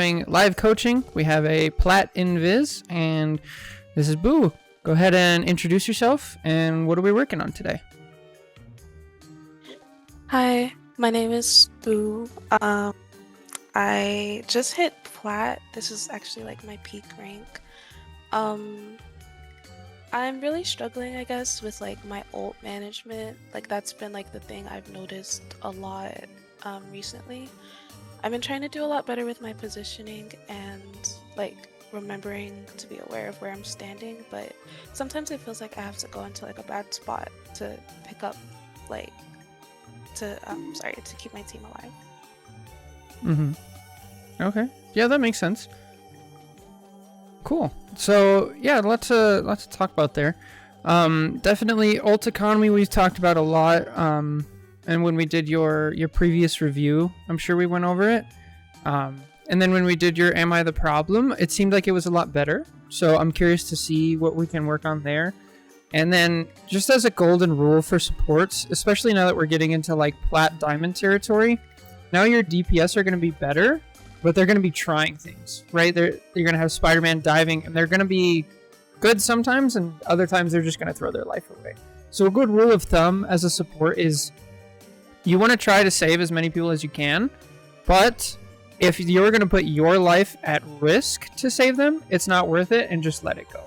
doing live coaching. We have a Plat Invis, and this is Boo. Go ahead and introduce yourself, and what are we working on today? Hi, my name is Boo. I just hit Plat. This is actually like my peak rank. I'm really struggling, I guess, with like my ult management. Like that's been like the thing I've noticed a lot recently. I've been trying to do a lot better with my positioning and like remembering to be aware of where I'm standing, but sometimes it feels like I have to go into like a bad spot to pick up like to keep my team alive. Okay. Yeah, that makes sense. Cool. So yeah, lots to talk about there. Definitely ult economy we've talked about a lot. And when we did your previous review, I'm sure we went over it. And then when we did your Am I the Problem, it seemed like it was a lot better. So I'm curious to see what we can work on there. And then just as a golden rule for supports, especially now that we're getting into like Plat Diamond territory, now your DPS are going to be better, but they're going to be trying things, right? You're going to have Spider-Man diving, and they're going to be good sometimes, and other times they're just going to throw their life away. So a good rule of thumb as a support is you want to try to save as many people as you can, but if you're going to put your life at risk to save them, it's not worth it, and just let it go.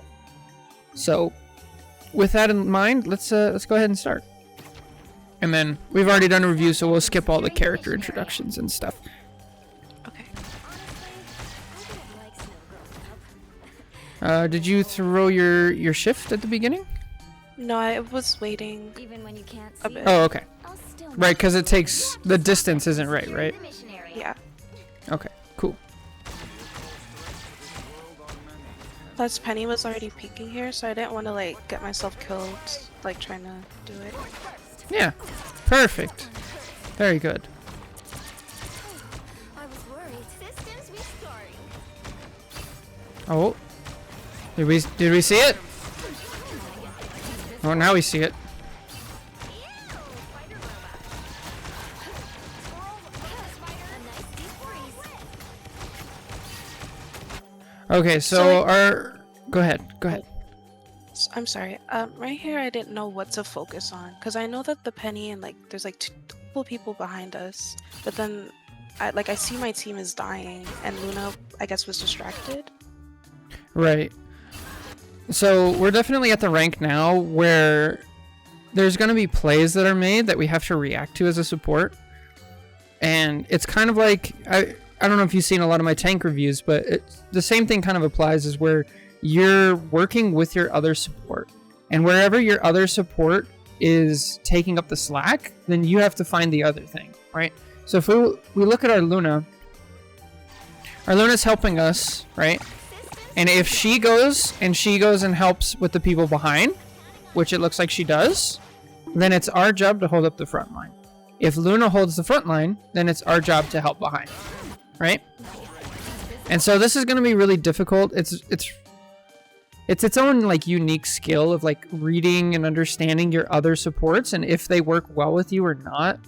So with that in mind, let's go ahead and start. And then we've already done a review, so we'll skip all the character introductions and stuff. Did you throw your shift at the beginning? No, I was waiting a bit. Oh, okay. Right, because it takes... the distance isn't right? Yeah. Okay, cool. Plus, Penny was already peeking here, so I didn't want to, like, get myself killed, like, trying to do it. Yeah, perfect. Very good. Oh. Did we see it? Oh, now we see it. Okay, so go ahead. I'm sorry. Right here, I didn't know what to focus on because I know that the Penny and like there's like two people behind us, but then I see my team is dying and Luna I guess was distracted. Right. So we're definitely at the rank now where there's going to be plays that are made that we have to react to as a support. And it's kind of like, I don't know if you've seen a lot of my tank reviews, but the same thing kind of applies is where you're working with your other support. And wherever your other support is taking up the slack, then you have to find the other thing, right? So if we look at our Luna's helping us, right? And if she goes and helps with the people behind, which it looks like she does, then it's our job to hold up the front line. If Luna holds the front line, then it's our job to help behind, right? And so this is going to be really difficult. It's its own like unique skill of like reading and understanding your other supports and if they work well with you or not.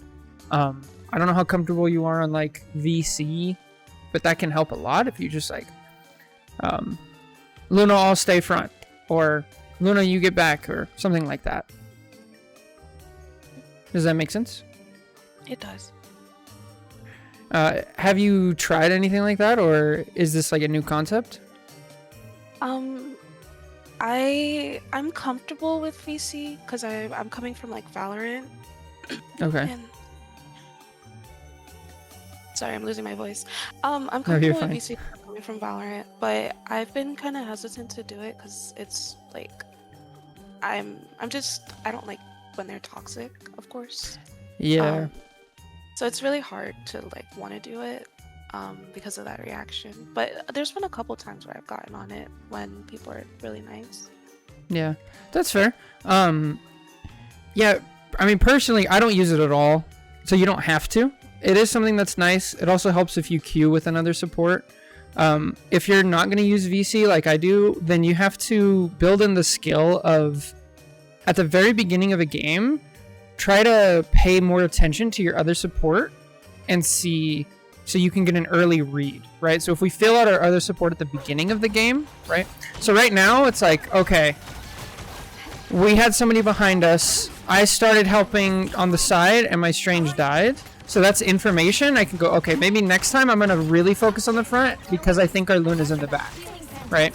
I don't know how comfortable you are on like VC, but that can help a lot if you just like Luna, I'll stay front, or Luna, you get back, or something like that. Does that make sense? It does. Have you tried anything like that, or is this like a new concept? I'm comfortable with VC because I'm coming from like Valorant. Okay. Sorry, I'm losing my voice. I'm comfortable with VC coming from Valorant, but I've been kind of hesitant to do it because it's like I don't like when they're toxic, of course. Yeah. So it's really hard to like want to do it because of that reaction. But there's been a couple times where I've gotten on it when people are really nice. Yeah, that's fair. Yeah, I mean, personally, I don't use it at all, so you don't have to. It is something that's nice. It also helps if you queue with another support. If you're not going to use VC like I do, then you have to build in the skill of, at the very beginning of a game, try to pay more attention to your other support and see so you can get an early read, right? So if we fill out our other support at the beginning of the game, right? So right now it's like, okay, we had somebody behind us. I started helping on the side and my Strange died. So that's information. I can go, okay, maybe next time I'm going to really focus on the front because I think our Luna's in the back, right?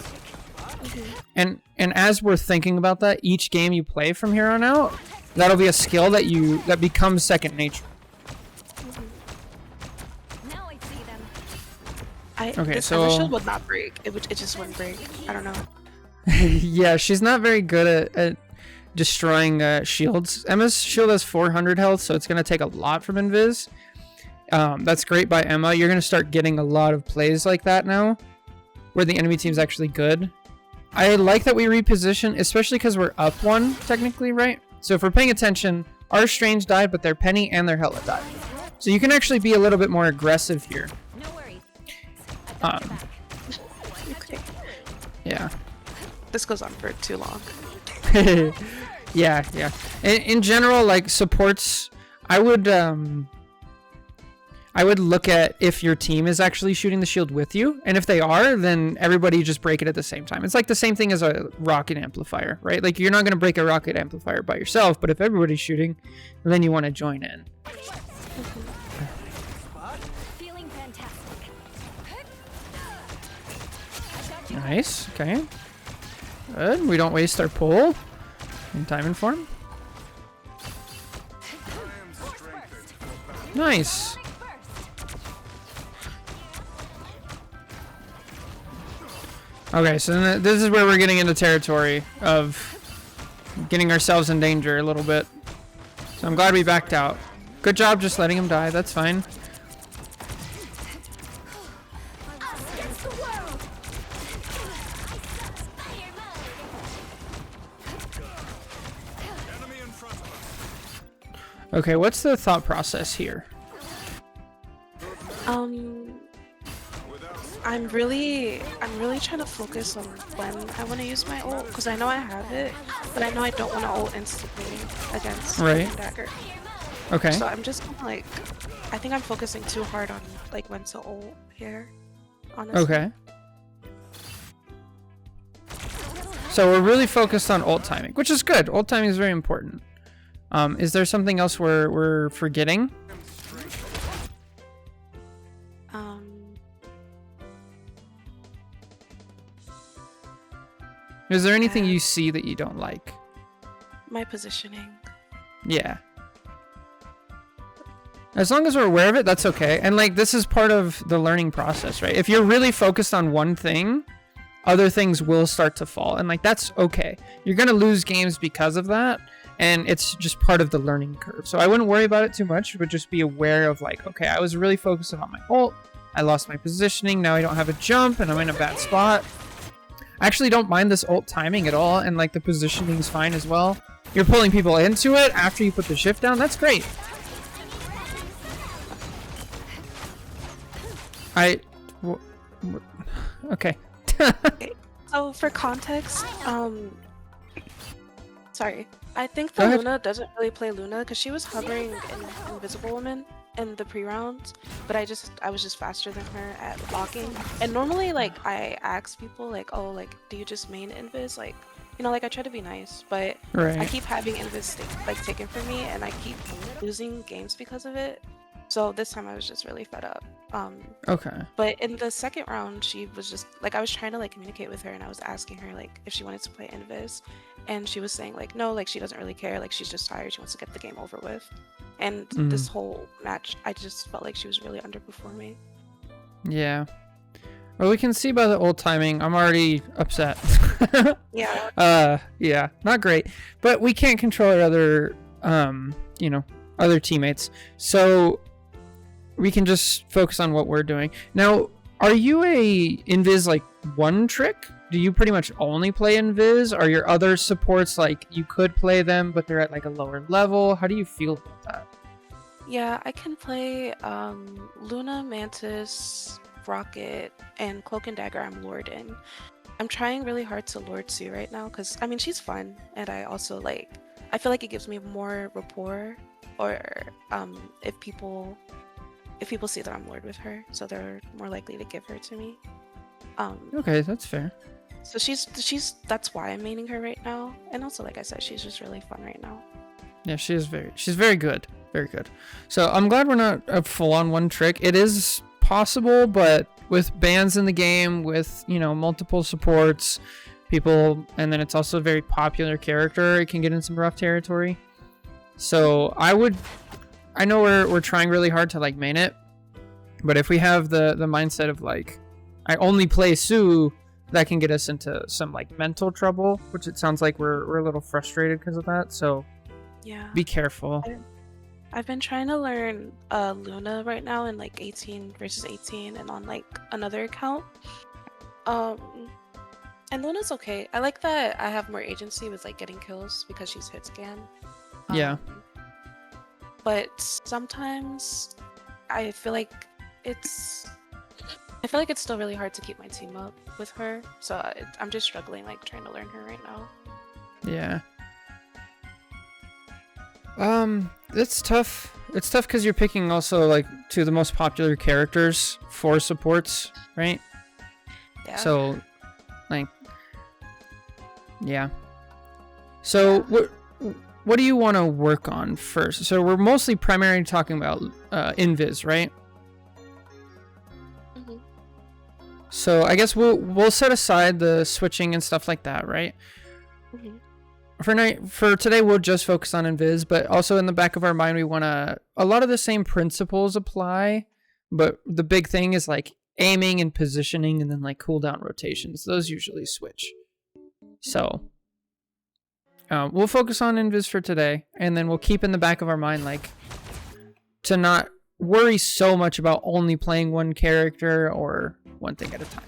And as we're thinking about that, each game you play from here on out, that'll be a skill that becomes second nature. So the shield would not break. It just wouldn't break. I don't know. Yeah, she's not very good at destroying shields. Emma's shield has 400 health, so it's going to take a lot from Invis. That's great by Emma. You're going to start getting a lot of plays like that now, where the enemy team's actually good. I like that we reposition, especially because we're up one, technically, right? So if we're paying attention, our Strange died, but their Penny and their Hela died. So you can actually be a little bit more aggressive here. Okay. Yeah. This goes on for too long. Yeah. In general, like supports, I would look at if your team is actually shooting the shield with you, and if they are, then everybody just break it at the same time. It's like the same thing as a rocket amplifier, right? Like you're not going to break a rocket amplifier by yourself, but if everybody's shooting, then you want to join in. Nice. Okay. Good. We don't waste our pull in time and form. Nice. Okay, so then this is where we're getting into territory of getting ourselves in danger a little bit. So I'm glad we backed out. Good job just letting him die. That's fine. Okay, what's the thought process here? I'm really trying to focus on when I want to use my ult, because I know I have it, but I know I don't want to ult instantly against Dagger. Okay. So I'm just like, I think I'm focusing too hard on like when to ult here, honestly. Okay. So we're really focused on ult timing, which is good. Ult timing is very important. Is there something else we're forgetting? Is there anything you see that you don't like? My positioning. Yeah. As long as we're aware of it, that's okay. And like, this is part of the learning process, right? If you're really focused on one thing, other things will start to fall. And like, that's okay. You're going to lose games because of that. And it's just part of the learning curve. So I wouldn't worry about it too much, but just be aware of like, okay, I was really focused on my ult. I lost my positioning. Now I don't have a jump and I'm in a bad spot. I actually don't mind this ult timing at all. And like the positioning is fine as well. You're pulling people into it after you put the shift down. That's great. Okay. Okay. So for context, sorry. I think the Luna doesn't really play Luna because she was hovering in Invisible Woman in the pre-rounds, but I was just faster than her at blocking. And normally, like, I ask people, like, oh, like, do you just main Invis? Like, you know, like, I try to be nice, but I keep having Invis, like, taken from me, and I keep losing games because of it. So this time I was just really fed up. Okay. But in the second round, she was just, like, I was trying to, like, communicate with her, and I was asking her, like, if she wanted to play Invis. And she was saying, like, no, like, she doesn't really care. Like, she's just tired. She wants to get the game over with. And this whole match, I just felt like she was really underperforming. Yeah. Well, we can see by the ult timing, I'm already upset. Yeah. Yeah, not great. But we can't control our other, other teammates. So we can just focus on what we're doing. Now, are you a Invis, like, one trick? Do you pretty much only play Invis? Are your other supports, like, you could play them, but they're at, like, a lower level? How do you feel about that? Yeah, I can play Luna, Mantis, Rocket, and Cloak and Dagger I'm Lord in. I'm trying really hard to Lord Sue right now, because, I mean, she's fun, and I also, like, I feel like it gives me more rapport, or if people if people see that I'm Lord with her, so they're more likely to give her to me. Okay, that's fair. So she's that's why I'm maining her right now, and also like I said, she's just really fun right now. Yeah, she's very good. Very good. So I'm glad we're not a full-on one trick. It is possible, but with bans in the game, with, you know, multiple supports, people, and then it's also a very popular character, it can get in some rough territory. So I know we're trying really hard to like main it, but if we have the mindset of like, I only play Sue, that can get us into some like mental trouble, which it sounds like we're a little frustrated because of that. So Yeah. be careful. I've been trying to learn Luna right now in like 18 versus 18 and on like another account. And Luna's okay. I like that I have more agency with like getting kills because she's hit scan. Yeah. But sometimes I feel like it's still really hard to keep my team up with her. So I'm just struggling like trying to learn her right now. Yeah. It's tough. It's tough because you're picking also like two of the most popular characters for supports, right? Yeah. So, like, yeah. So what do you want to work on first? So we're mostly primarily talking about invis, right? Mm-hmm. So I guess we'll set aside the switching and stuff like that, right? Mm-hmm. For today, we'll just focus on invis, but also in the back of our mind, we want to, a lot of the same principles apply, but the big thing is like aiming and positioning and then like cooldown rotations. Those usually switch. So we'll focus on invis for today, and then we'll keep in the back of our mind like to not worry so much about only playing one character or one thing at a time.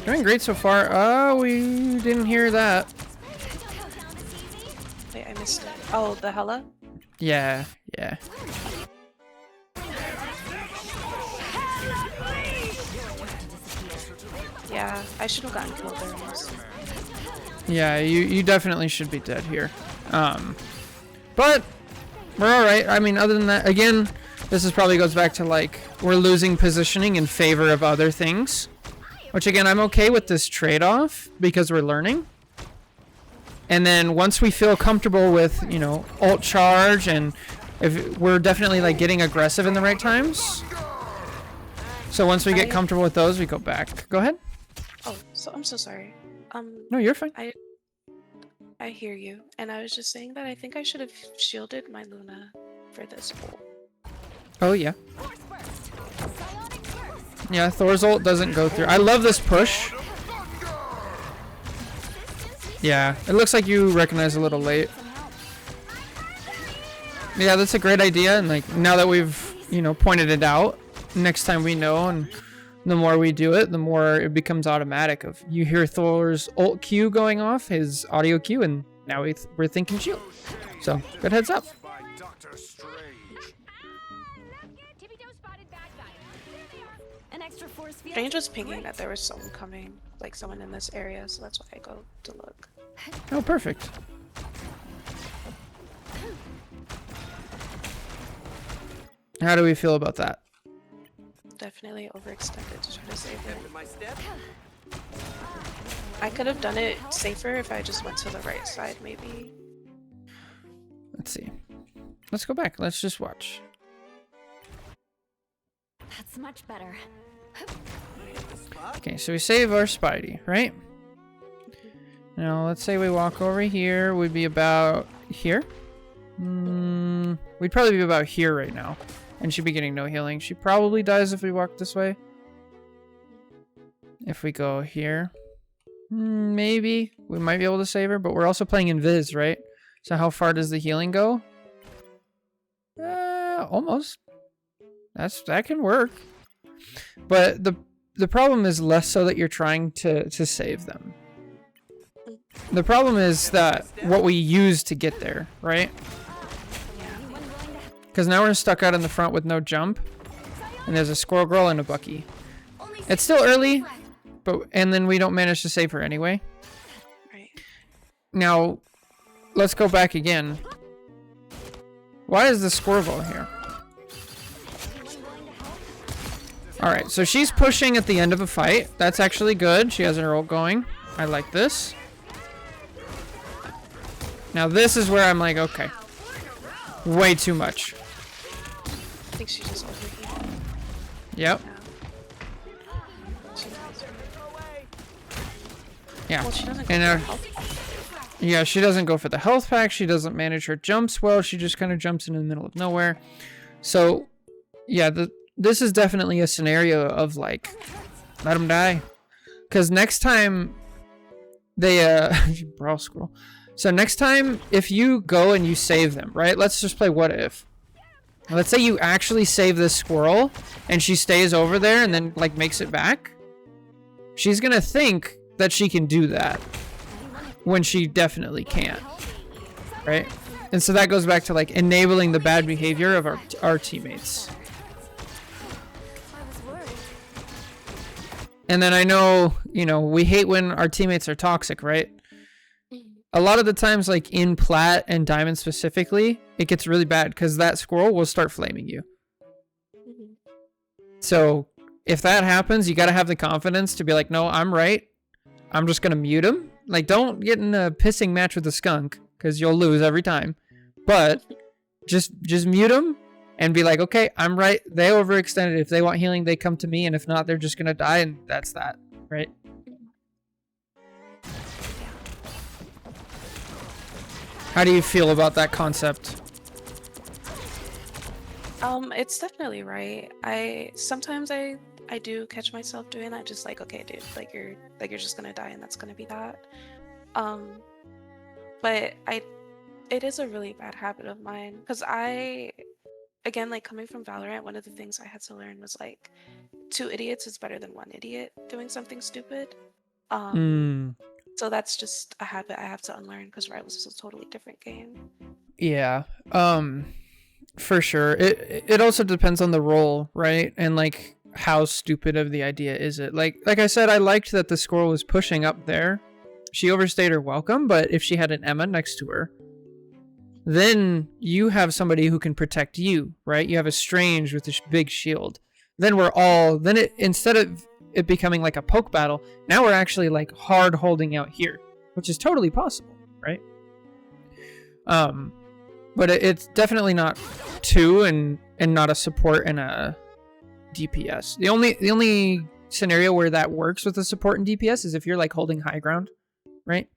Doing great so far. Oh, we didn't hear that. Wait, I missed it. Oh, the Hella? Yeah, yeah. Yeah, I should have gotten killed there almost. Yeah, you definitely should be dead here. But we're alright. I mean, other than that, again, this probably goes back to like, we're losing positioning in favor of other things. Which again, I'm okay with this trade-off because we're learning. And then once we feel comfortable with, you know, ult charge, and if we're definitely like getting aggressive in the right times. So once we get comfortable with those, we go back. Go ahead. Oh, so I'm so sorry. No, you're fine. I hear you, and I was just saying that I think I should have shielded my Luna for this ult. Oh yeah. Yeah, Thor's ult doesn't go through. I love this push. Yeah, it looks like you recognize a little late. Yeah, that's a great idea, and like now that we've, you know, pointed it out, next time we know, and the more we do it, the more it becomes automatic of you hear Thor's ult cue going off, his audio cue, and now we're thinking shield. So, good heads up. Strange was pinging that there was someone coming, like someone in this area, so that's why I go to look. Oh, perfect. How do we feel about that? Definitely overextended to try to save it. I could have done it safer if I just went to the right side, maybe. Let's see. Let's go back. Let's just watch. That's much better. Okay, so we save our Spidey, right? Now, let's say we walk over here. We'd be about here. We'd probably be about here right now. And she'd be getting no healing. She probably dies if we walk this way. If we go here. Maybe. We might be able to save her, but we're also playing invis, right? So how far does the healing go? Almost. That can work. But the problem is less so that you're trying to save them. The problem is that what we use to get there, right? Because now we're stuck out in the front with no jump. And there's a Squirrel Girl and a Bucky. It's still early, and then we don't manage to save her anyway. Now, let's go back again. Why is the squirrel here? Alright, so she's pushing at the end of a fight. That's actually good. She has her ult going. I like this. Now this is where I'm like, okay. Way too much. I think she's just overheating. Yep. Yeah. Well, she doesn't go And for the health. yeah, she doesn't go for the health pack. She doesn't manage her jumps well. She just kind of jumps into the middle of nowhere. So, yeah, this is definitely a scenario of like, let them die. Because next time they, brawl squirrel. So next time, if you go and you save them, right? Let's just play what if. Let's say you actually save this squirrel and she stays over there and then like makes it back. She's gonna think that she can do that when she definitely can't, right? And so that goes back to like enabling the bad behavior of our teammates. And then I know, you know, we hate when our teammates are toxic, right? A lot of the times, like in Plat and Diamond specifically, it gets really bad because that squirrel will start flaming you. So if that happens, you got to have the confidence to be like, no, I'm right. I'm just going to mute him. Like, don't get in a pissing match with a skunk because you'll lose every time. But just mute him and be like, okay, I'm right. They overextended. If they want healing, they come to me. And if not, they're just going to die. And that's that, right? How do you feel about that concept? It's definitely right. Sometimes I do catch myself doing that, just like, okay, dude, like you're just gonna die and that's gonna be that. But it is a really bad habit of mine because again, like coming from Valorant, one of the things I had to learn was like 2 idiots is better than 1 idiot doing something stupid. So that's just a habit I have to unlearn because Rivals is a totally different game. Yeah. For sure. It also depends on the role, right? And like how stupid of the idea is it? Like I said, I liked that the squirrel was pushing up there. She overstayed her welcome, but if she had an Emma next to her, then you have somebody who can protect you, right? You have a Strange with this big shield. Then instead of it becoming like a poke battle, now we're actually like hard holding out here, which is totally possible, right? But it's definitely not 2 and not a support and a DPS. The only scenario where that works with a support and DPS is if you're like holding high ground, right?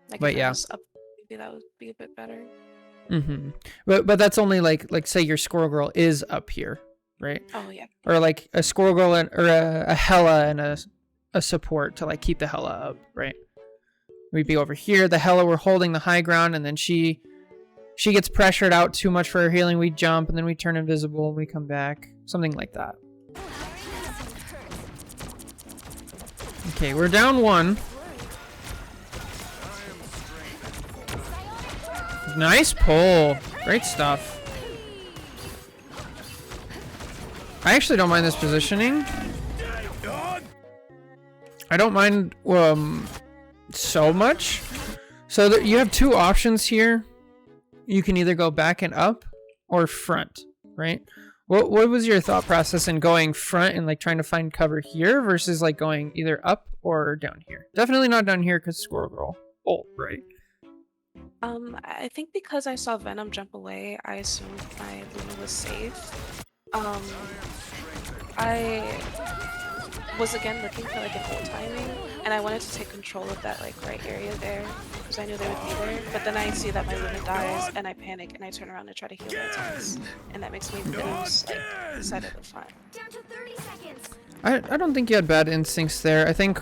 Like but if yeah, I was up, maybe that would be a bit better. But that's only like say your squirrel girl is up here, right? Oh yeah. Or like a squirrel girl or a Hella and a support to like keep the Hella up, right? We'd be over here. The Hella, we're holding the high ground, and then she gets pressured out too much for her healing. We jump, and then we turn invisible, and we come back. Something like that. Okay, we're down 1. Nice pull. Great stuff. I actually don't mind this positioning. I don't mind so much. So you have 2 options here. You can either go back and up or front, right? What was your thought process in going front and like trying to find cover here versus like going either up or down here? Definitely not down here because Squirrel Girl ult, right? I think because I saw Venom jump away, I assumed my Luna was safe. I was again looking for like an ult timing, and I wanted to take control of that like right area there because I knew they would be there. But then I see that my Luna dies, and I panic, and I turn around and try to heal my tanks, and that makes me lose like the side of the fight. I don't think you had bad instincts there. I think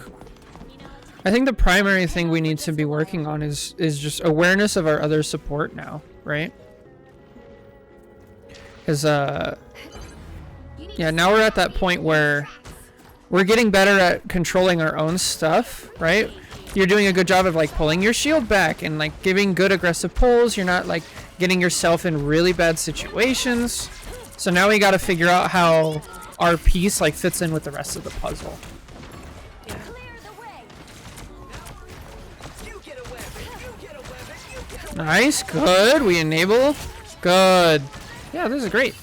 the primary thing we need to be working on is just awareness of our other support now, right? Because yeah, now we're at that point where we're getting better at controlling our own stuff, right? You're doing a good job of like pulling your shield back and like giving good aggressive pulls. You're not like getting yourself in really bad situations. So now we got to figure out how our piece like fits in with the rest of the puzzle. Nice, good. We enable. Good. Yeah, this is great.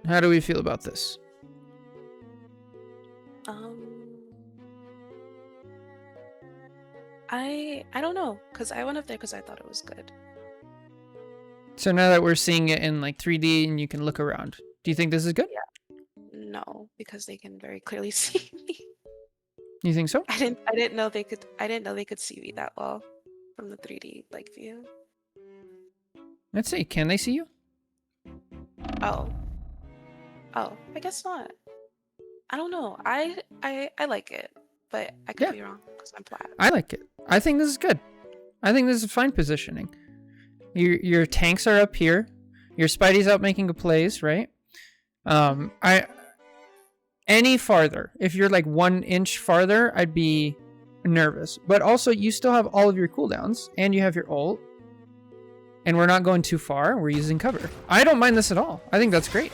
How do we feel about this? I don't know, because I went up there because I thought it was good. So now that we're seeing it in like 3D and you can look around, do you think this is good? Yeah. No, because they can very clearly see me. You think so? I didn't know they could see me that well from the 3D like view. Let's see. Can they see you? Oh, I guess not. I don't know. I like it, but I could be wrong because I'm Plat. I like it. I think this is good. I think this is fine positioning. Your tanks are up here. Your Spidey's out making a plays, right? Any farther, if you're like 1 inch farther, I'd be nervous. But also, you still have all of your cooldowns, and you have your ult. And we're not going too far. We're using cover. I don't mind this at all. I think that's great.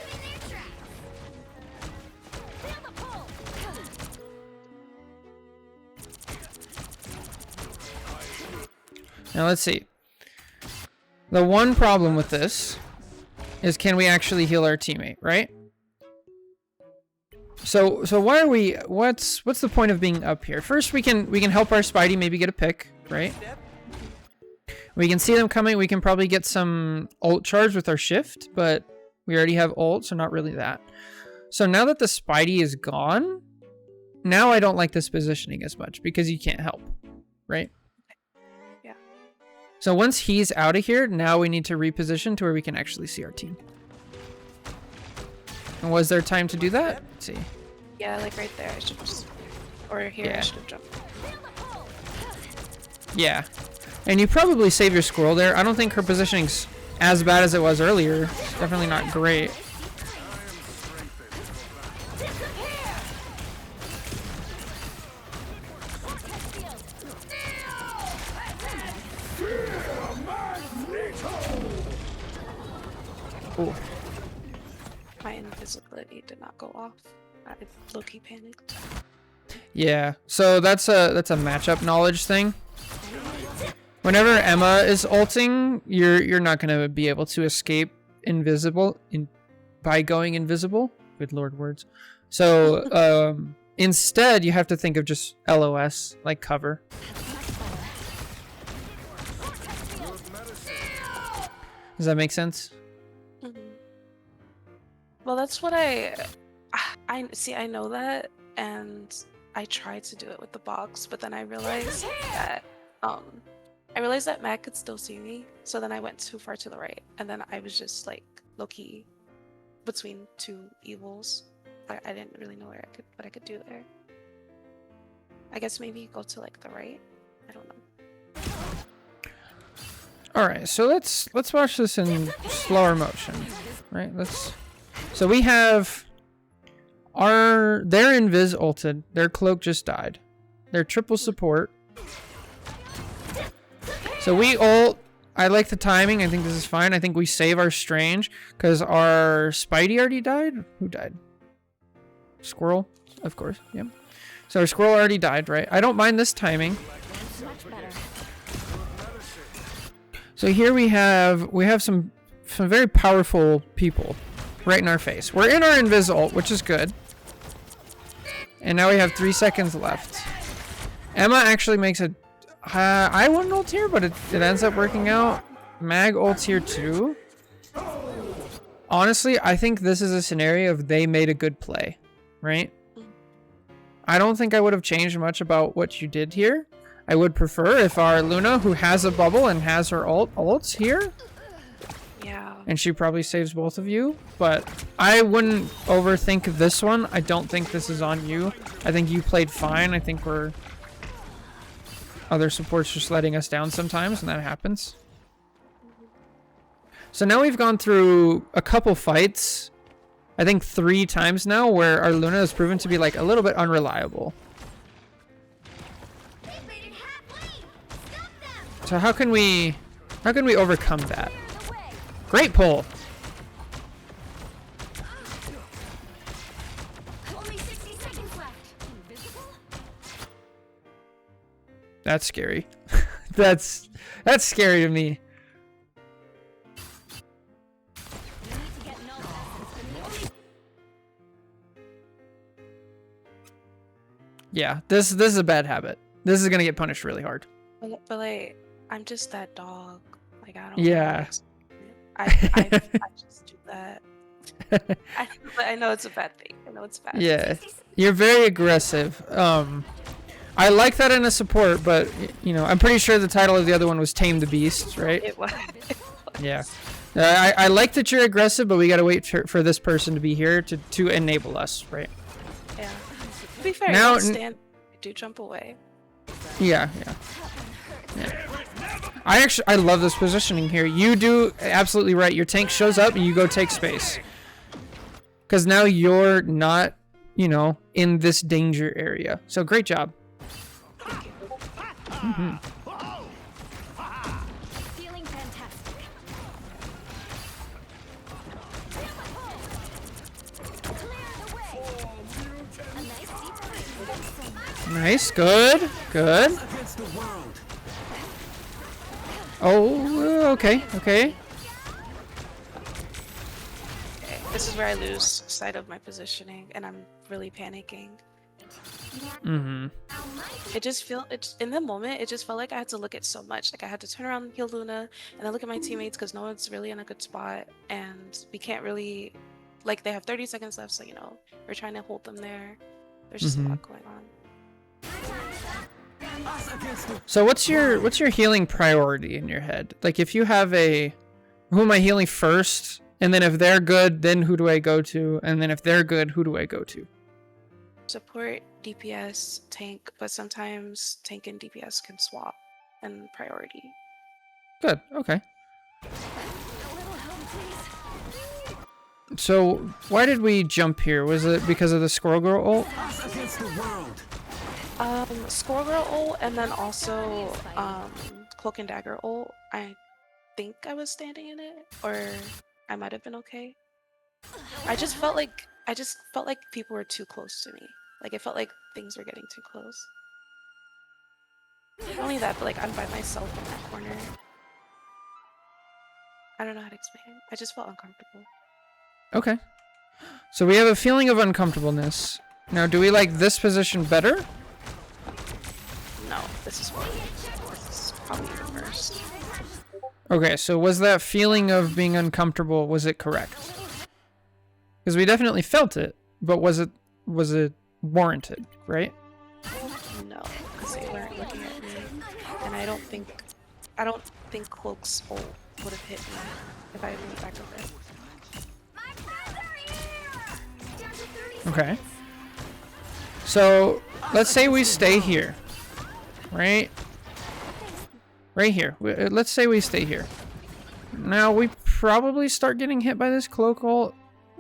Now let's see. The one problem with this is, can we actually heal our teammate, right? So why are we, what's the point of being up here? First, we can help our Spidey maybe get a pick, right? We can see them coming. We can probably get some ult charge with our shift, but we already have ult, so not really that. So now that the Spidey is gone, now I don't like this positioning as much because you can't help, right? Yeah. So once he's out of here, now we need to reposition to where we can actually see our team. And was there time to do that? Let's see. Yeah, like right there. I should just, or here I should have jumped. Yeah. And you probably save your squirrel there. I don't think her positioning's as bad as it was earlier. It's definitely not great. Ooh. My invisibility did not go off. I low-key panicked. Yeah, so that's a matchup knowledge thing. Whenever Emma is ulting, you're not gonna be able to escape by going invisible. Good lord, words. So instead, you have to think of just LOS, like cover. Does that make sense? Mm-hmm. Well, that's what I see. I know that, and I tried to do it with the box, but then I realized that Matt could still see me. So then I went too far to the right, and then I was just like low-key between two evils. I didn't really know what I could do there. I guess maybe go to like the right. I don't know. All right, so let's watch this in slower motion, right? So we have their invis ulted, their cloak just died, their triple support. So we ult. I like the timing. I think this is fine. I think we save our Strange because our Spidey already died. Who died? Squirrel, of course. Yeah. So our Squirrel already died, right? I don't mind this timing. So here we have some very powerful people right in our face. We're in our invis ult, which is good. And now we have 3 seconds left. Emma actually makes a I wouldn't ult here, but it ends up working out. Mag ults here too. Honestly, I think this is a scenario of they made a good play, right? I don't think I would have changed much about what you did here. I would prefer if our Luna, who has a bubble and has her ults here. Yeah. And she probably saves both of you, but I wouldn't overthink this one. I don't think this is on you. I think you played fine. I think other supports just letting us down sometimes, and that happens. So now we've gone through a couple fights, I think 3 times now, where our Luna has proven to be like a little bit unreliable. So how can we overcome that? Of Great pull. Only 60 seconds left. Invisible? That's scary. that's scary to me. You need to get null essence. Yeah, this is a bad habit. This is gonna get punished really hard. But like, I'm just that dog. Like I don't. Yeah. I just do that. I know it's a bad thing. I know it's bad. Yeah, you're very aggressive. I like that in a support, but you know, I'm pretty sure the title of the other one was Tame the Beast, right? It was. Yeah. I like that you're aggressive, but we gotta wait for this person to be here to enable us, right? Yeah. To be fair, Now- I don't stand. I do jump away. Yeah. I love this positioning here. You do absolutely right. Your tank shows up and you go take space. Because now you're not, you know, in this danger area. So great job. Mm-hmm. Feeling fantastic. Clear the way. A nice deep breath. Nice. Good. Good. Oh, okay. Okay, this is where I lose sight of my positioning, and I'm really panicking. Mm-hmm. It's in the moment. It just felt like I had to look at so much. Like I had to turn around and heal Luna, and then look at my teammates because no one's really in a good spot, and we can't really, like they have 30 seconds left, so you know we're trying to hold them there. There's just a lot going on. So what's your healing priority in your head? Like if you have who am I healing first? And then if they're good, then who do I go to? And then if they're good, who do I go to? Support, DPS, tank, but sometimes tank and DPS can swap in priority. Good. Okay. A little help, please. So why did we jump here? Was it because of the Squirrel Girl ult? Squirrel Girl ult, and then also Cloak and Dagger ult. I think I was standing in it, or I might have been okay. I just felt like people were too close to me. Like it felt like things were getting too close. Not only that, but like I'm by myself in that corner. I don't know how to explain. I just felt uncomfortable. Okay. So we have a feeling of uncomfortableness. Now, do we like this position better? No, this is probably reversed. Okay, so was that feeling of being uncomfortable, was it correct? Because we definitely felt it, but was it warranted, right? No, because they weren't looking at me, and I don't think Cloak's ult would have hit me if I had moved back over. Okay. So let's say we stay here, right? Right here. Let's say we stay here. Now we probably start getting hit by this cloak ult.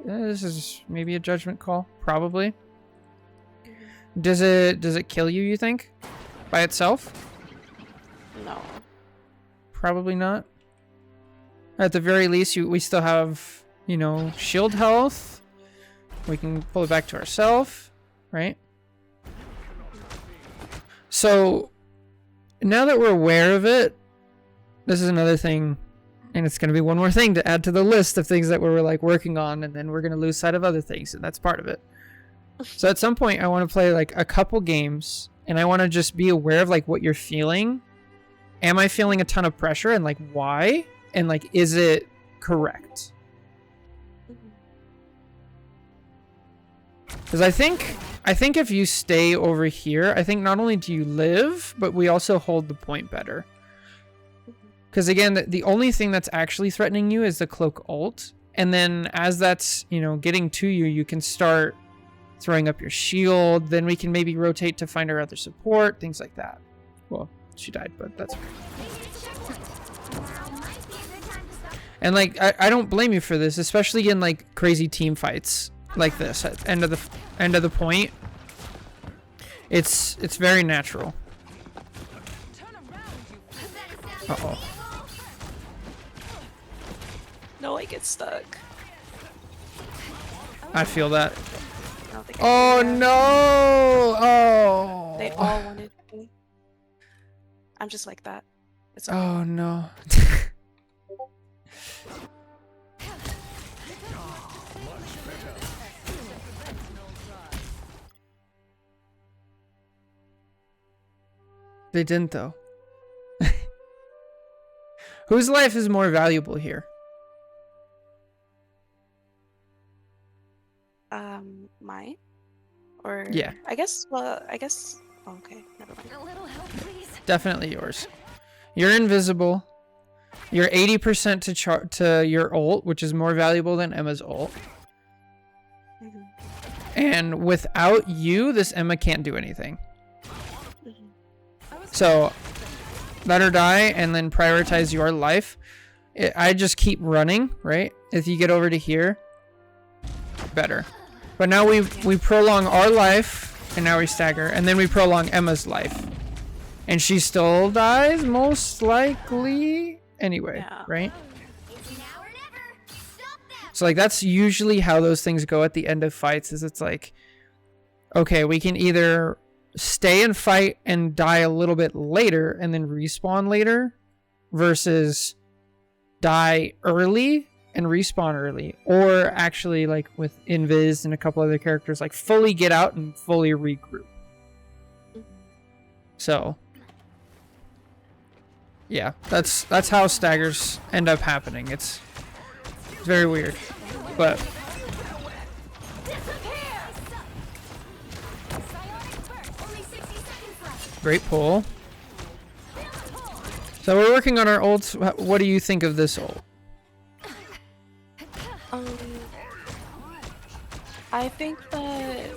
This is maybe a judgment call. Probably. Does it kill you? You think? By itself? No. Probably not. At the very least, we still have, you know, shield health. We can pull it back to ourselves, right? So now that we're aware of it, this is another thing, and it's going to be one more thing to add to the list of things that we're like working on, and then we're going to lose sight of other things, and that's part of it. So at some point, I want to play like a couple games, and I want to just be aware of like what you're feeling. Am I feeling a ton of pressure, and like why? And like, is it correct? Because I think if you stay over here, I think not only do you live, but we also hold the point better. Because again, the only thing that's actually threatening you is the cloak ult. And then as that's, you know, getting to you, you can start throwing up your shield. Then we can maybe rotate to find our other support, things like that. Well, she died, but that's okay. And like, I don't blame you for this, especially in like crazy team fights like this at end of the point. It's very natural. Uh-oh. No, I get stuck. I feel that. I don't think Oh I can, yeah. no! Oh. They all wanted me. I'm just like that. It's okay. Oh no. They didn't though. Whose life is more valuable here? Mine? Or Yeah. I guess. Well, I guess. Oh, okay, never mind. A little help, please. Definitely yours. You're invisible. You're 80% to your ult, which is more valuable than Emma's ult. Mhm. And without you, this Emma can't do anything. Mhm. So, let her die and then prioritize your life. I just keep running, right? If you get over to here, better. But now we prolong our life, and now we stagger, and then we prolong Emma's life. And she still dies, most likely. Anyway, Yeah. right? It's now or never. Stop them. So like that's usually how those things go at the end of fights is it's like, okay, we can either stay and fight and die a little bit later and then respawn later versus die early and respawn early, or actually like with Invis and a couple other characters like fully get out and fully regroup. So yeah, that's how staggers end up happening. It's very weird, but great pull. So we're working on our ults. What do you think of this ult? I think that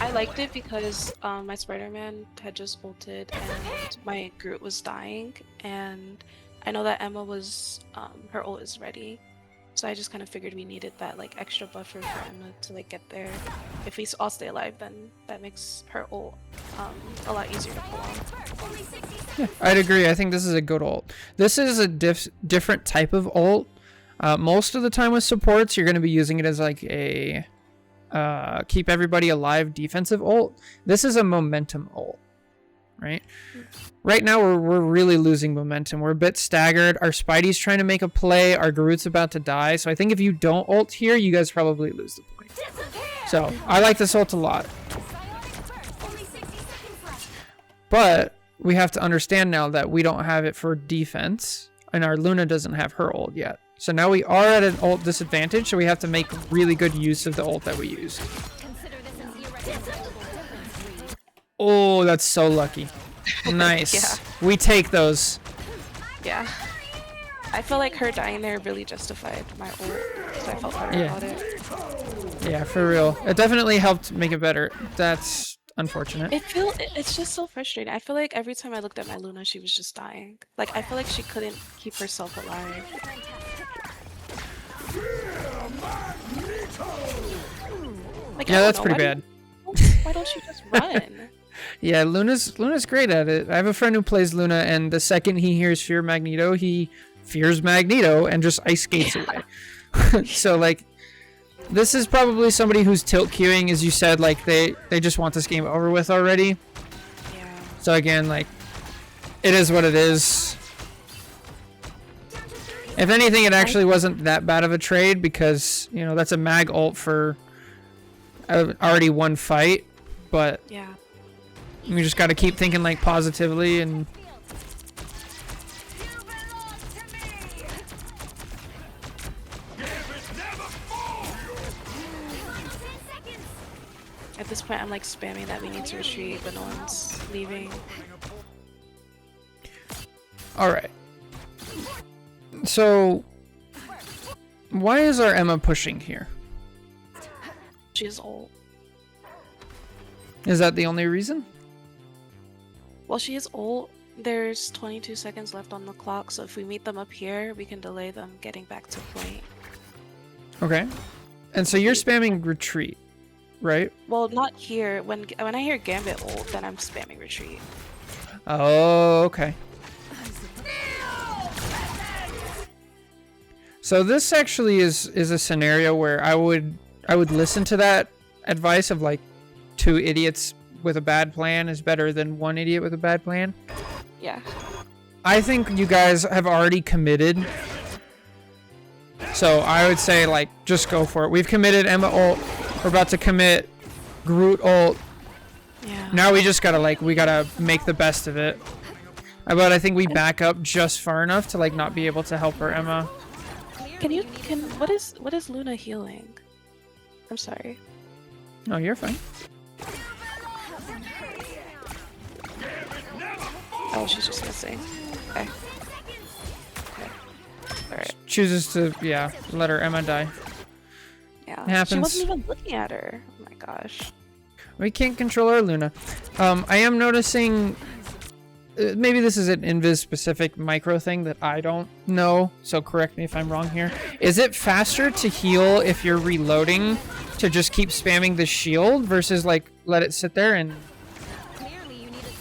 I liked it because my Spider-Man had just ulted and my Groot was dying, and I know that Emma was her ult is ready, so I just kind of figured we needed that like extra buffer for Emma to like get there. If we all stay alive, then that makes her ult a lot easier to pull off. Yeah, I'd agree. I think this is a good ult. This is a different type of ult. Most of the time with supports, you're going to be using it as like a keep everybody alive defensive ult. This is a momentum ult, right? Right now, we're really losing momentum. We're a bit staggered. Our Spidey's trying to make a play. Our Groot's about to die. So I think if you don't ult here, you guys probably lose the point. So I like this ult a lot. But we have to understand now that we don't have it for defense, and our Luna doesn't have her ult yet. So now we are at an ult disadvantage, so we have to make really good use of the ult that we used. Oh, that's so lucky. Nice. Yeah. We take those. Yeah. I feel like her dying there really justified my ult, so I felt better about it. Yeah, for real. It definitely helped make it better. That's unfortunate. It's just so frustrating. I feel like every time I looked at my Luna, she was just dying. Like, I feel like she couldn't keep herself alive. Like, Yeah, that's pretty bad. Why don't you just run? Yeah, Luna's great at it. I have a friend who plays Luna, and the second he hears Fear Magneto, he fears Magneto and just ice skates away. So, like, this is probably somebody who's tilt queuing, as you said, like, they just want this game over with already. Yeah. So, again, like, it is what it is. If anything, it actually wasn't that bad of a trade because, you know, that's a mag ult for already one fight, but Yeah. we just got to keep thinking, like, positively and... At this point, I'm like spamming that we need to retreat, but no one's leaving. Alright. So, why is our Emma pushing here? She's ult. Is that the only reason? Well, she is ult. There's 22 seconds left on the clock, so if we meet them up here, we can delay them getting back to point. Okay. And so you're spamming retreat, right? Well, not here. When I hear Gambit ult, then I'm spamming retreat. Oh, okay. So this actually is a scenario where I would listen to that advice of like 2 idiots with a bad plan is better than 1 idiot with a bad plan. Yeah. I think you guys have already committed. So I would say like just go for it. We've committed Emma ult. We're about to commit Groot ult. Yeah. Now we just gotta we gotta make the best of it. But I think we back up just far enough to like not be able to help her Emma. What is Luna healing? I'm sorry. No, you're fine. Oh, she's just missing. Okay. Alright. Chooses to, let her Emma die. Yeah. It happens. She wasn't even looking at her. Oh my gosh. We can't control our Luna. I am noticing, maybe this is an Invis specific micro thing that I don't know, so correct me if I'm wrong here. Is it faster to heal if you're reloading to just keep spamming the shield versus like let it sit there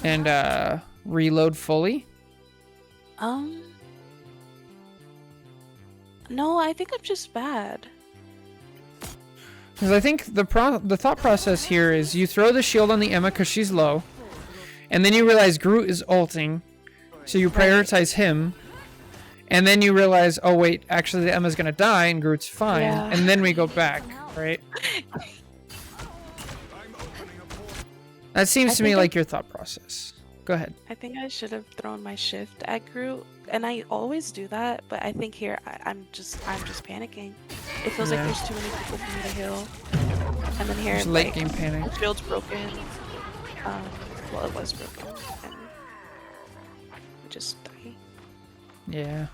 and reload fully? No, I think I'm just bad. Because I think the thought process here is you throw the shield on the Emma because she's low, and then you realize Groot is ulting, so you prioritize him, and then you realize, oh wait, actually the Emma's gonna die and Groot's fine, and then we go back, right? That seems to me like your thought process. Go ahead. I think I should have thrown my shift at Groot, and I always do that, but I think here I'm just panicking. It feels like there's too many people for me to heal, and then here Just late game panic. the shield's broken. Well, it was broken, and we just die. Yeah.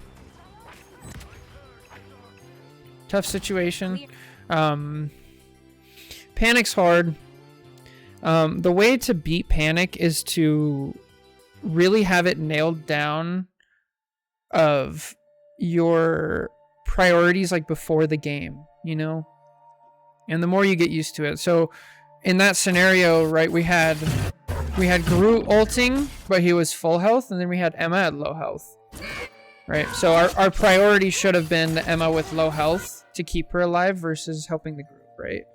Tough situation. Panic's hard. The way to beat panic is to really have it nailed down of your priorities like before the game, you know? And the more you get used to it. So in that scenario, right, we had Groot ulting, but he was full health, and then we had Emma at low health. Right? So our priority should have been the Emma with low health to keep her alive versus helping the Groot, right?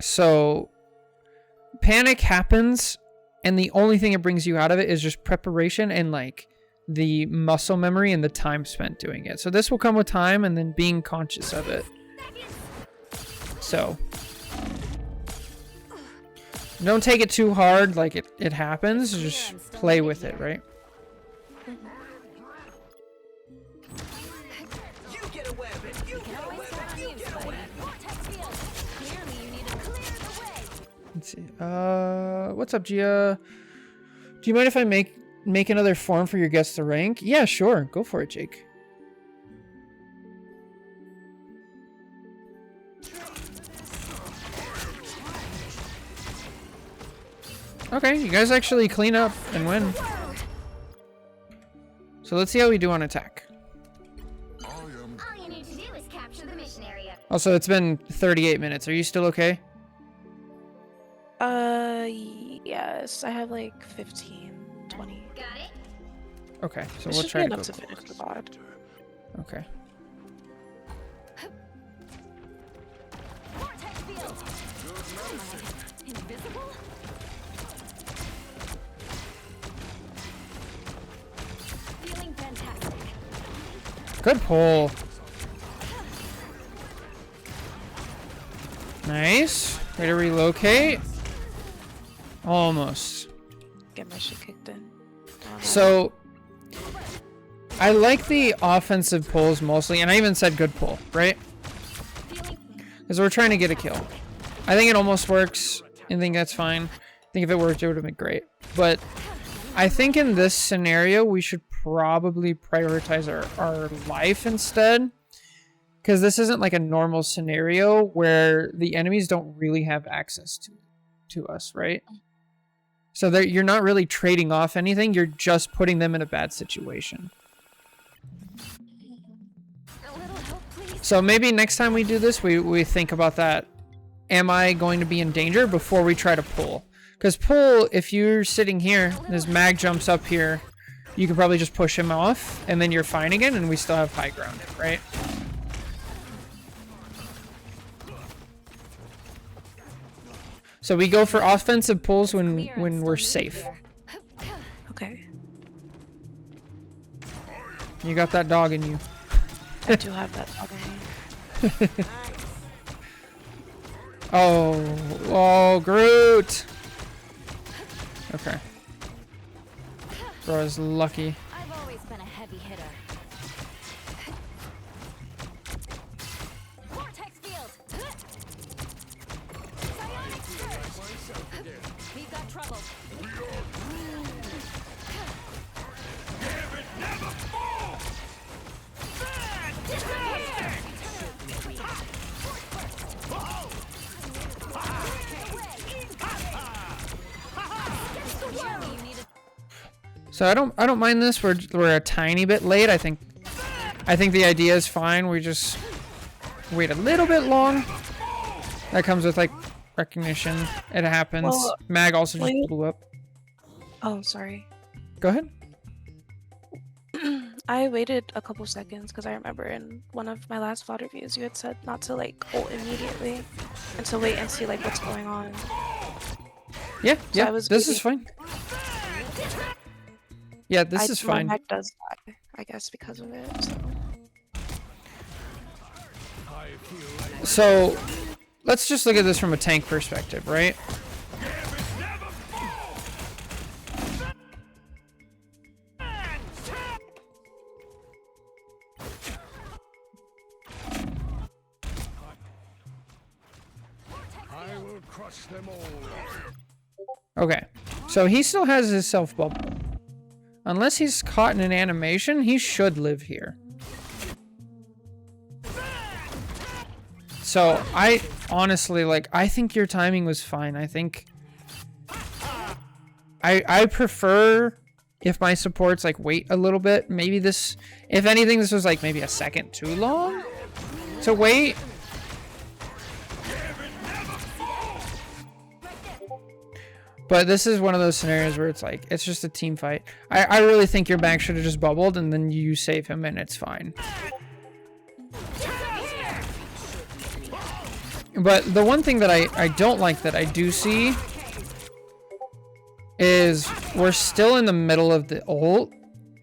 So panic happens, and the only thing it brings you out of it is just preparation and like the muscle memory and the time spent doing it. So this will come with time and then being conscious of it. So don't take it too hard, like it happens, just play with it, right? Let's see. What's up, Gia? Do you mind if I make another form for your guests to rank? Yeah, sure. Go for it, Jake. Okay, you guys actually clean up and win. So let's see how we do on attack. All you need to do is capture the mission area. Also, it's been 38 minutes. Are you still okay? Yes, I have like 15, 20. Got it? Okay, so It we'll should try be to enough go. to finish the VOD. Okay. Vortex field. Invisible? Feeling fantastic. Good pull. Nice. Way to relocate. Almost. Get my shit kicked in. So, I like the offensive pulls mostly, and I even said good pull, right? Because we're trying to get a kill. I think it almost works. I think that's fine. I think if it worked, it would have been great. But I think in this scenario, we should probably prioritize our life instead. Because this isn't like a normal scenario where the enemies don't really have access to us, right? So you're not really trading off anything. You're just putting them in a bad situation. So maybe next time we do this, we think about that. Am I going to be in danger before we try to pull? Because pull, if you're sitting here, this mag jumps up here, you can probably just push him off, and then you're fine again, and we still have high ground, right? So we go for offensive pulls when we're safe. Okay. You got that dog in you. I do have that dog in me. Oh, Groot. Okay. Bro is lucky. I've always been a heavy hitter. Vortex field. Psionic surge. We've got trouble. So I don't mind this. We're a tiny bit late. I think the idea is fine. We just wait a little bit long. That comes with like recognition. It happens. Well, Mag also just blew up. Oh, sorry. Go ahead. I waited a couple seconds because I remember in one of my last VOD reviews you had said not to like ult immediately and to wait and see like what's going on. Yeah, yeah. this is fine. Yeah, this is fine. My mech does die, I guess, because of it. So let's just look at this from a tank perspective, right? I will crush them all. Okay, so he still has his self bubble. Unless he's caught in an animation, he should live here. So I honestly, like, I think your timing was fine. I think I prefer if my supports like wait a little bit. Maybe this, if anything, this was like maybe a second too long to wait. But this is one of those scenarios where it's like, it's just a team fight. I really think your bank should have just bubbled and then you save him and it's fine. But the one thing that I don't like that I do see is we're still in the middle of the ult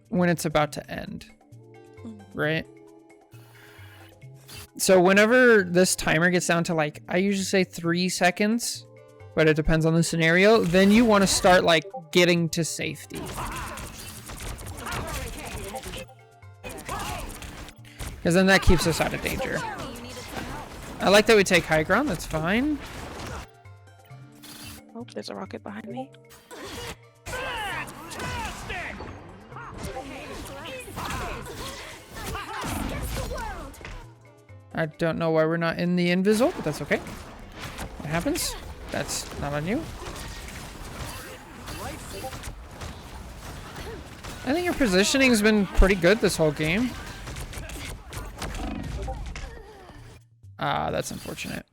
when it's about to end. Right? So whenever this timer gets down to like, I usually say 3 seconds, but it depends on the scenario, then you want to start like getting to safety. Because then that keeps us out of danger. I like that we take high ground, that's fine. Oh, there's a rocket behind me. I don't know why we're not in the invisible, but that's okay. It happens. That's not on you. I think your positioning's been pretty good this whole game. Ah, that's unfortunate.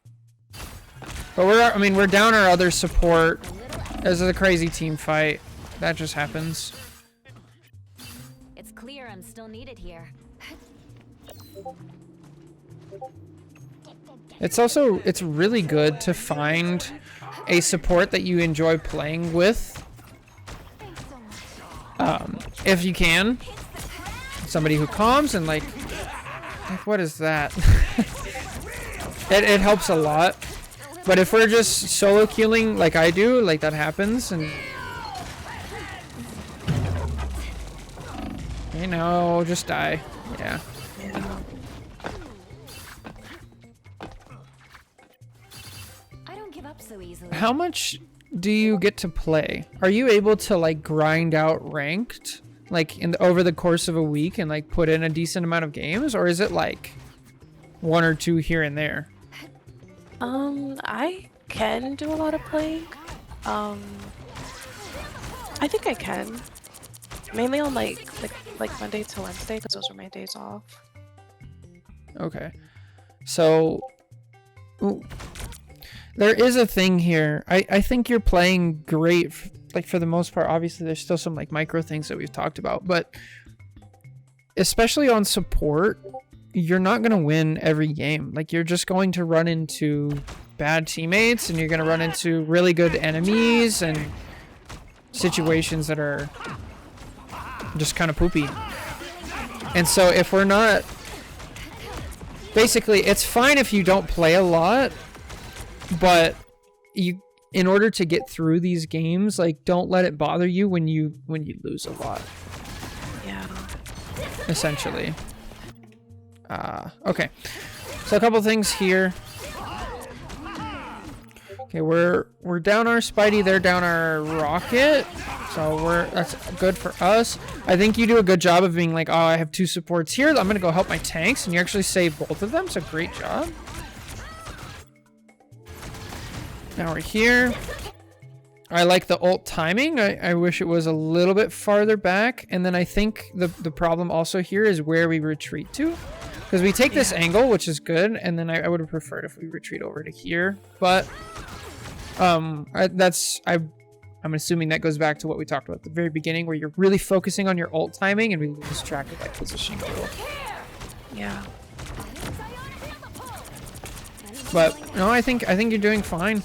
But we're down our other support. This is a crazy team fight. That just happens. It's clear I'm still needed here. It's really good to find a support that you enjoy playing with. If you can. Somebody who calms and like what is that? It helps a lot. But if we're just solo killing like I do, like that happens and you know, just die. Yeah. So easily. How much do you get to play? Are you able to like grind out ranked like over the course of a week and like put in a decent amount of games, or is it like 1 or 2 here and there? I can do a lot of playing. I think I can. Mainly on like Monday to Wednesday because those are my days off. Okay. So ooh. There is a thing here. I think you're playing great like for the most part, obviously there's still some like micro things that we've talked about, but especially on support, you're not going to win every game. Like you're just going to run into bad teammates and you're going to run into really good enemies and situations that are just kind of poopy. And so if we're not, basically it's fine if you don't play a lot, but you, in order to get through these games, like don't let it bother you when you lose a lot. Yeah. Essentially. Okay. So a couple things here. Okay, we're down our Spidey, they're down our Rocket. So that's good for us. I think you do a good job of being like, oh, I have 2 supports here. I'm gonna go help my tanks, and you actually save both of them. So great job. Now we're here. I like the ult timing. I wish it was a little bit farther back. And then I think the problem also here is where we retreat to. Because we take this angle, which is good, and then I would have preferred if we retreat over to here. But I'm assuming that goes back to what we talked about at the very beginning, where you're really focusing on your ult timing, and we lose track of that positioning a little. Yeah. But no, I think you're doing fine.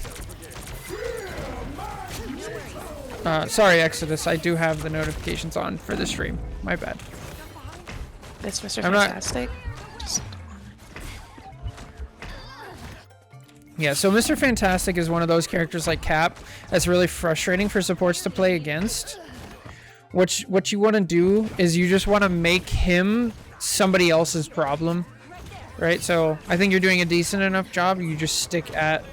Sorry, Exodus. I do have the notifications on for the stream. My bad. It's Mr. Fantastic. Yeah, so Mr. Fantastic is one of those characters like Cap that's really frustrating for supports to play against. What you want to do is you just want to make him somebody else's problem, right? So I think you're doing a decent enough job. You just stick at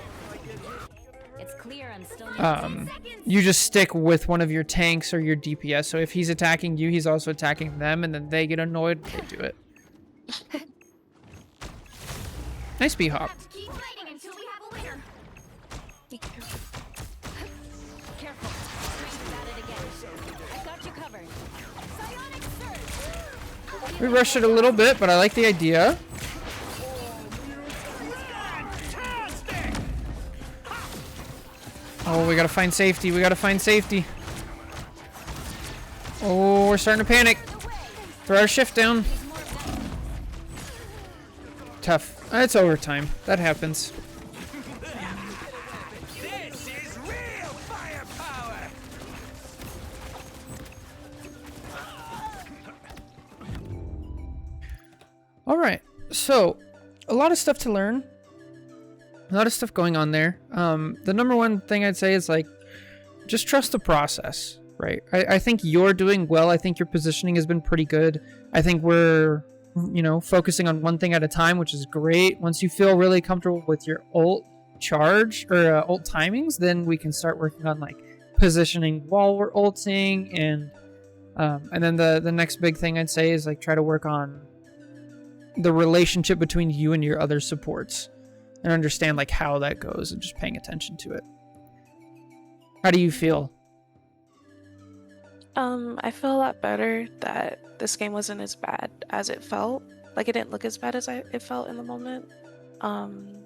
you just stick with one of your tanks or your DPS. So if he's attacking you, he's also attacking them, and then they get annoyed, they do it. Nice B-hop. We rushed it a little bit, but I like the idea. Oh, we gotta find safety. We gotta find safety. Oh, we're starting to panic. Throw our shift down. Tough. It's overtime. That happens. This is real firepower. All right. So, a lot of stuff to learn. A lot of stuff going on there. The number one thing I'd say is like, just trust the process, right? I think you're doing well. I think your positioning has been pretty good. I think we're, focusing on one thing at a time, which is great. Once you feel really comfortable with your ult charge or ult timings, then we can start working on like positioning while we're ulting, and then the next big thing I'd say is like try to work on the relationship between you and your other supports and understand like how that goes and just paying attention to it. How do you feel? I feel a lot better that this game wasn't as bad as it felt. Like it didn't look as bad as it felt in the moment. And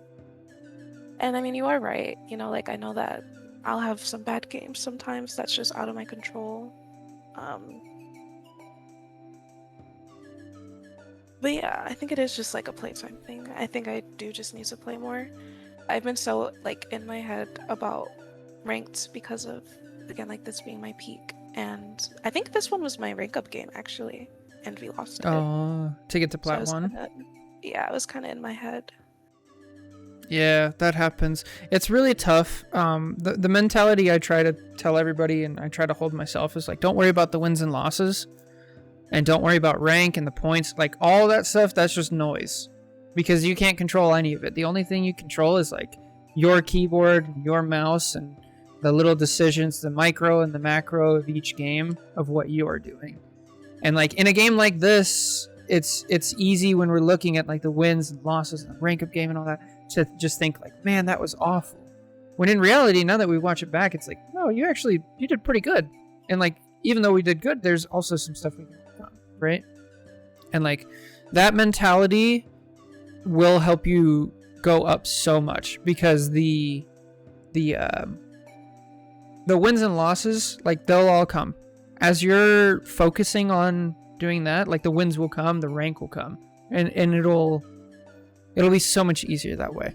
I mean, you are right. Like I know that I'll have some bad games sometimes. That's just out of my control. But yeah, I think it is just like a playtime thing. I think I do just need to play more. I've been so like in my head about ranked because of, again, like this being my peak. And I think this one was my rank up game actually, and we lost it. Oh, to get to Plat 1? Yeah, it was kind of in my head. Yeah, that happens. It's really tough. The mentality I try to tell everybody and I try to hold myself is like, don't worry about the wins and losses. And don't worry about rank and the points. Like all that stuff, that's just noise. Because you can't control any of it. The only thing you control is like your keyboard, your mouse, and the little decisions, the micro and the macro of each game of what you are doing. And like in a game like this, it's easy when we're looking at like the wins and losses and the rank up game and all that to just think like, man, that was awful. When in reality, now that we watch it back, it's like, no, you did pretty good. And like, even though we did good, there's also some stuff we can work on, right? And like that mentality will help you go up so much, because the the wins and losses, like they'll all come as you're focusing on doing that. Like the wins will come, the rank will come, and it'll be so much easier that way.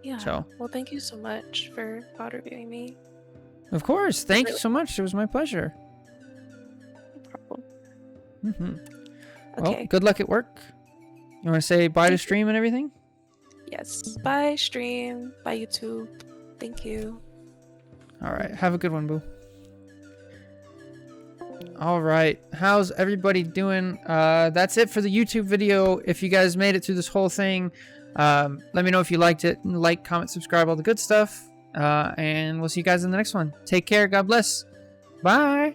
Yeah. So, Well, thank you so much for pod reviewing me. of course, thank you so much. It was my pleasure. No problem. Well, Okay. good luck at work. You want to say bye to stream and everything? Yes. Bye, stream. Bye, YouTube. Thank you. All right. Have a good one, boo. All right. How's everybody doing? That's it for the YouTube video. If you guys made it through this whole thing, let me know if you liked it. Like, comment, subscribe, all the good stuff. And we'll see you guys in the next one. Take care. God bless. Bye.